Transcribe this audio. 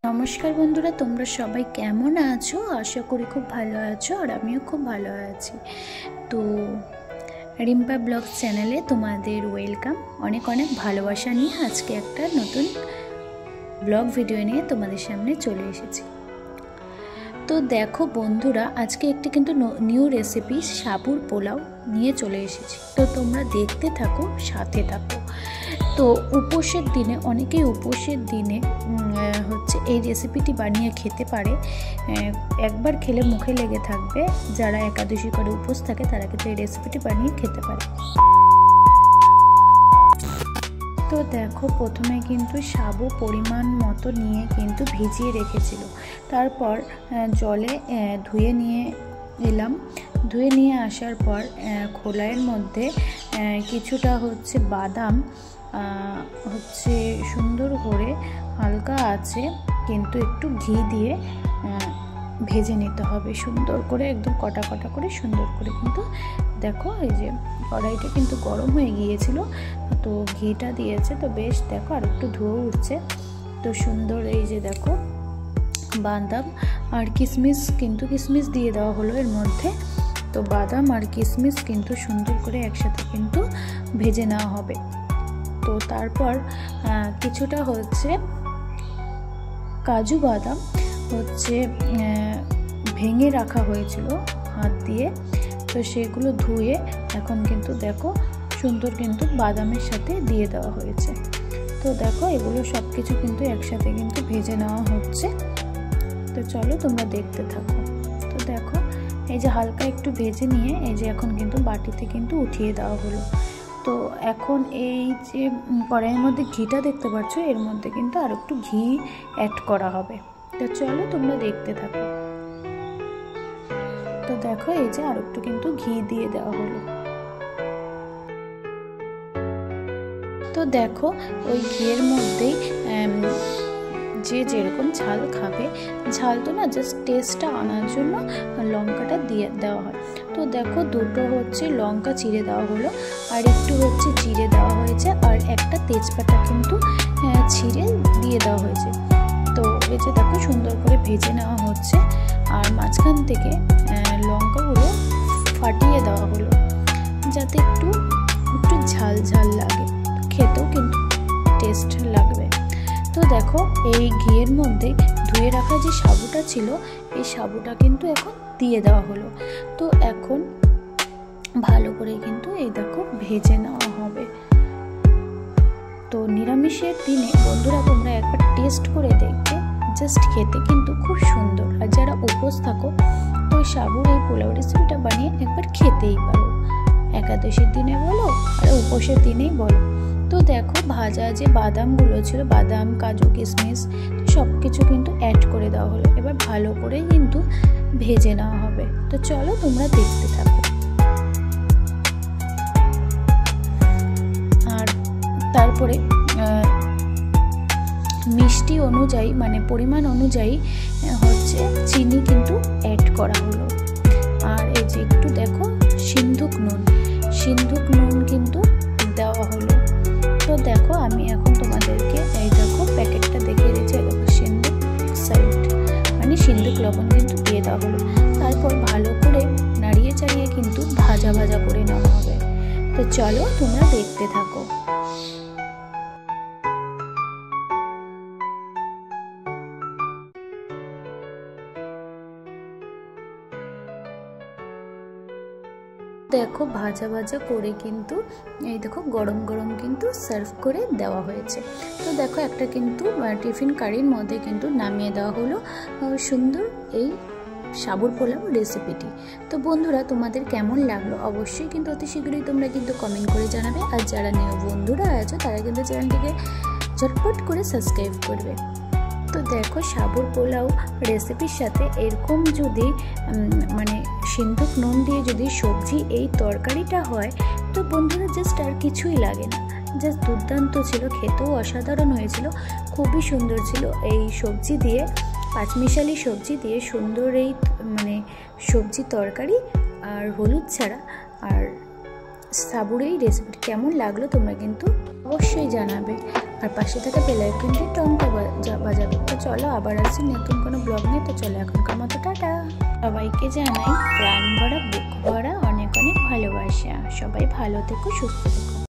नमस्कार बंधुरा, तोमरा सबाई केमन आछो? आशा करी खूब भालो आछो और आमिओ खूब भालो आछि। तो रिम्पा ब्लग चैनेले तोमादेर वेलकाम। अनेक अनेक भालोबासा निये आजके एकटा नतुन ब्लग भिडियो निये तोमादेर सामने चले एसेछि। तो देखो बंधुरा, आज के एक किन्तु निउ रेसिपि साबुर पोलाव निये चले एसेछि। तो तोमरा देखते थाको, साथे थाको। तो उपवासेर दिने अनेकेई उपवासेर दिने होच्छे এই রেসিপিটি বানিয়ে খেতে পারে। একবার খেলে মুখে লেগে থাকবে। যারা একাদশী করে উপোস থাকে তারা কিন্তু এই রেসিপিটি বানিয়ে খেতে পারে। তো দেখো, প্রথমে কিন্তু সাবু পরিমাণ মতো নিয়ে কিন্তু ভিজিয়ে রেখেছিল। তারপর জলে ধুয়ে নিয়ে এলাম। ধুয়ে নিয়ে আসার পর খোলায়ের মধ্যে কিছুটা হচ্ছে বাদাম হচ্ছে সুন্দর করে হালকা আছে কিন্তু একটু ঘি দিয়ে ভেজে নিতে হবে সুন্দর করে, একদম কটা কটা করে সুন্দর করে। কিন্তু দেখো এই যে কড়াইটা কিন্তু গরম হয়ে গিয়েছিল, তো ঘিটা দিয়েছে তো বেশ দেখো আর একটু ধোয়া উঠছে। তো সুন্দর এই যে দেখো বাদাম আর কিশমিশ, কিন্তু কিশমিশ দিয়ে দেওয়া হলো এর মধ্যে। তো বাদাম আর কিশমিশ কিন্তু সুন্দর করে একসাথে কিন্তু ভেজে নেওয়া হবে। তো তারপর কিছুটা হচ্ছে কাজু বাদাম হচ্ছে ভেঙে রাখা হয়েছিল হাত দিয়ে, তো সেগুলো ধুয়ে এখন কিন্তু দেখো সুন্দর কিন্তু বাদামের সাথে দিয়ে দেওয়া হয়েছে। তো দেখো এগুলো সব কিছু কিন্তু একসাথে কিন্তু ভেজে নেওয়া হচ্ছে। তো চলো তোমরা দেখতে থাকো। তো দেখো এই যে হালকা একটু ভেজে নিয়ে এই যে এখন কিন্তু বাটিতে কিন্তু উঠিয়ে দেওয়া হলো। তো এখন এই যে কড়াইয়ের মধ্যে ঘিটা দেখতে পাচ্ছ, এর মধ্যে কিন্তু আর একটু ঘি অ্যাড করা হবে। তো চলো তোমরা দেখতে থাকো। তো দেখো এই যে আর একটু কিন্তু ঘি দিয়ে দেওয়া হলো। তো দেখো ওই ঘিয়ের মধ্যেই যে যেরকম ঝাল খাবে, ঝাল তো না জাস্ট টেস্টটা আনার জন্য লঙ্কাটা দিয়ে দেওয়া হয়। তো দেখো দুটো হচ্ছে লঙ্কা চিড়ে দেওয়া হলো, আর একটু হচ্ছে জিরে দেওয়া হয়েছে, আর একটা তেজপাতা কিন্তু ছিঁড়ে দিয়ে দেওয়া হয়েছে। তো এই যে দেখো সুন্দর করে ভেজে নেওয়া হচ্ছে, আর মাঝখান থেকে লঙ্কাগুলো ফাটিয়ে দেওয়া হলো যাতে একটু একটু ঝাল ঝাল লাগে, খেতেও কিন্তু টেস্ট লাগবে। তো দেখো এই ঘিয়ের মধ্যে ধুয়ে রাখা যে সাবুটা ছিল, এই সাবুটা কিন্তু এখন দিয়ে দেওয়া হলো। তো এখন ভালো করে কিন্তু এই দেখো ভেজে নেওয়া হবে। তো নিরামিষের দিনে বন্ধুরা তোমরা একবার টেস্ট করে দেখবে, জাস্ট খেতে কিন্তু খুব সুন্দর। আর যারা উপোস থাকো তো সাবুর এই পোলাও রেসিপিটা বানিয়ে একবার খেতেই পারো, একাদশীর দিনে বলো আর উপোসের দিনেই বলো। তো দেখো ভাজা যে বাদামগুলো ছিল, বাদাম কাজু কিশমিশ সব কিছু কিন্তু অ্যাড করে দেওয়া হলো। এবার ভালো করে কিন্তু ভেজে নেওয়া হবে। তো চলো তোমরা দেখতে থাকো। আর তারপরে মিষ্টি অনুযায়ী মানে পরিমাণ অনুযায়ী হচ্ছে চিনি কিন্তু অ্যাড করা হলো। আর এই যে একটু দেখো সিন্ধুক নুন কিন্তু দেওয়া হলো। তো দেখো আমি এখন তোমাদেরকে এই দেখো প্যাকেটটা দেখিয়ে দিচ্ছি। দেখো সিন্ধুক সাইড মানে সিন্ধুক লবণ কিন্তু দিয়ে দেওয়া হলো। তারপর ভালো করে নাড়িয়ে চাড়িয়ে কিন্তু ভাজা ভাজা করে নেওয়া হবে। তো চলো তোমরা দেখতে থাকো। দেখো ভাজা ভাজা করে কিন্তু এই দেখো গরম গরম কিন্তু সার্ভ করে দেওয়া হয়েছে। তো দেখো একটা কিন্তু টিফিন কারির মধ্যে কিন্তু নামিয়ে দেওয়া হলো সুন্দর এই সাবুর পোলাও রেসিপিটি। তো বন্ধুরা তোমাদের কেমন লাগলো অবশ্যই কিন্তু অতি শীঘ্রই তোমরা কিন্তু কমেন্ট করে জানাবে। আর যারা নিউ বন্ধুরা আছো তারা কিন্তু চ্যানেলটিকে ঝটপট করে সাবস্ক্রাইব করবে। তো দেখো সাবুর পোলাও রেসিপির সাথে এরকম যদি মানে সিন্ধুক নুন দিয়ে যদি সবজি এই তরকারিটা হয় তো বন্ধুরা জাস্ট আর কিছুই লাগে না, জাস্ট দুর্দান্ত ছিল, খেতেও অসাধারণ হয়েছিল, খুবই সুন্দর ছিল। এই সবজি দিয়ে পাঁচমিশালি সবজি দিয়ে সুন্দর এই মানে সবজি তরকারি আর হলুদ ছাড়া আর সাবুর এই রেসিপিটি কেমন লাগলো তোমরা কিন্তু অবশ্যই জানাবে, আর পাশে থাকা বেল আইকনটি টনটা বাজাবে। তো চলো আবার আসছি নতুন কোনো ব্লগ নিয়ে। তো চলো এখনকার মতো টাটা। সবাইকে জানাই প্রাণ ভরা বুক ভরা অনেক অনেক ভালোবাসা। সবাই ভালো থেকো, সুস্থ থেকো।